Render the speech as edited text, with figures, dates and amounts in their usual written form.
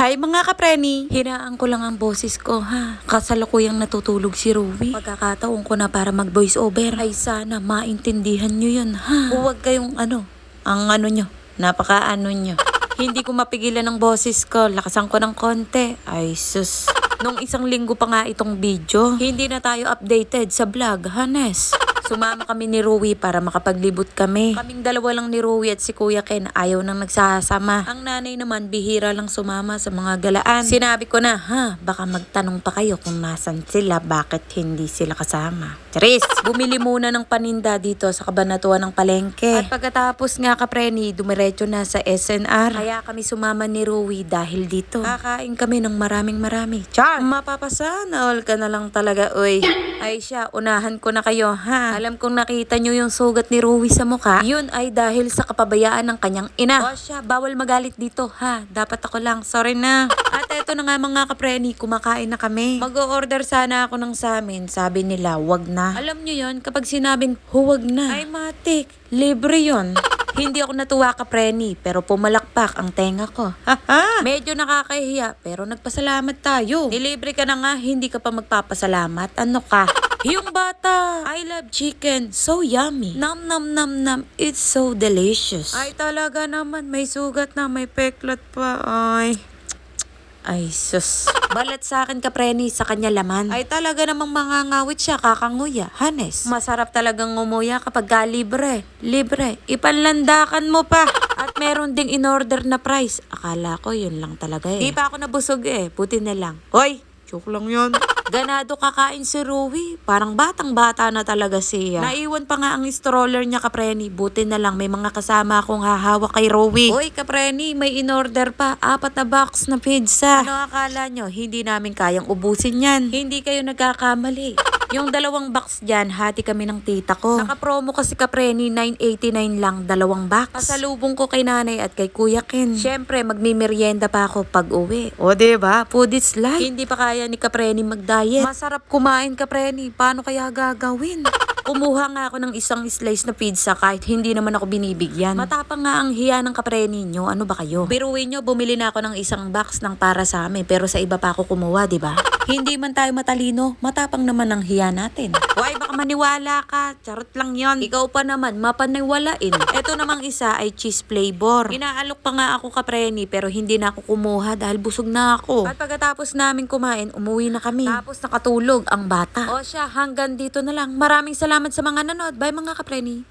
Hi mga kapreni! Hinaan ko lang ang boses ko ha. Kasalukuyang natutulog si Ruby. Pagkakataon ko na para mag voice over. Ay sana maintindihan nyo yun ha. Huwag kayong ang nyo. Napaka nyo. Hindi ko mapigilan ng boses ko. Lakasan ko ng konti. Ay sus. Nung isang linggo pa nga itong video, hindi na tayo updated sa vlog, Hanes. Sumama kami ni Ruby para makapaglibot kami. Kaming dalawa lang ni Ruby at si Kuya Ken ayaw nang nagsasama. Ang nanay naman bihira lang sumama sa mga galaan. Sinabi ko na, baka magtanong pa kayo kung nasan sila, bakit hindi sila kasama. Charis! Bumili muna ng paninda dito sa Kabanatuan ng Palengke. At pagkatapos nga kapreni, dumiretso na sa SNR. Kaya kami sumama ni Ruby dahil dito. Kakain kami ng marami. Char! Mapapasana all ka na lang talaga, uy. Ay siya, unahan ko na kayo, ha? Alam kong nakita nyo yung sugat ni Ruby sa mukha. Yun ay dahil sa kapabayaan ng kanyang ina. O siya, bawal magalit dito, ha? Dapat ako lang, sorry na. At eto na nga mga kapreni, kumakain na kami. Mag-o-order sana ako ng samin. Sabi nila, wag na. Alam nyo yun, kapag sinabing, huwag na. Ay matik, libre yun. Hindi ako natuwa kapreni, pero pumalakpak ang tenga ko. Medyo nakakahiya, pero nagpasalamat tayo. Nilibre ka na nga, hindi ka pa magpapasalamat. Ano ka? Yung bata, I love chicken, so yummy. Nam nam nam nam, it's so delicious. Ay talaga naman, may sugat na, may peklat pa. Ay sus. Balat sa akin kapreni, sa kanya laman. Ay talaga namang mangangawit siya, kakanguya. Hanes, masarap talagang ngumuya kapag libre. Libre, ipanlandakan mo pa. At meron ding in-order na price. Akala ko yun lang talaga eh. Di pa ako nabusog eh, buti na lang. Hoy! Joke lang yun. Ganado kakain si Ruby. Parang batang-bata na talaga siya. Naiwan pa nga ang stroller niya kapreni. Buti na lang may mga kasama akong hahawak kay Ruby. Hoy kapreni, may in-order pa. 4 na box na pizza. Ano akala nyo? Hindi namin kayang ubusin yan. Hindi kayo nagkakamali. Yung 2 box dyan, hati kami ng tita ko. Naka-promo kasi kapreni, 9.89 lang, 2 box. Pasalubong ko kay nanay at kay Kuya Ken. Siyempre, magmimerienda pa ako pag uwi. O diba? Food is life. Hindi pa kaya ni kapreni mag-diet. Masarap kumain kapreni. Paano kaya gagawin? Kumuha nga ako ng isang slice na pizza kahit hindi naman ako binibigyan. Matapang nga ang hiya ng kapreni nyo. Ano ba kayo? Biruin nyo, bumili na ako ng isang box ng para sa amin. Pero sa iba pa ako kumuha, diba? Hindi man tayo matalino, matapang naman ang hiya natin. Why, baka maniwala ka. Charot lang yon. Ikaw pa naman, mapaniwalain. Ito namang isa ay cheese flavor. Inaalok pa nga ako kapreni pero hindi na ako kumuha dahil busog na ako. At pagkatapos namin kumain, umuwi na kami. Tapos nakatulog ang bata. O siya, hanggang dito na lang. Maraming salamat sa mga nanood. Bye mga kapreni.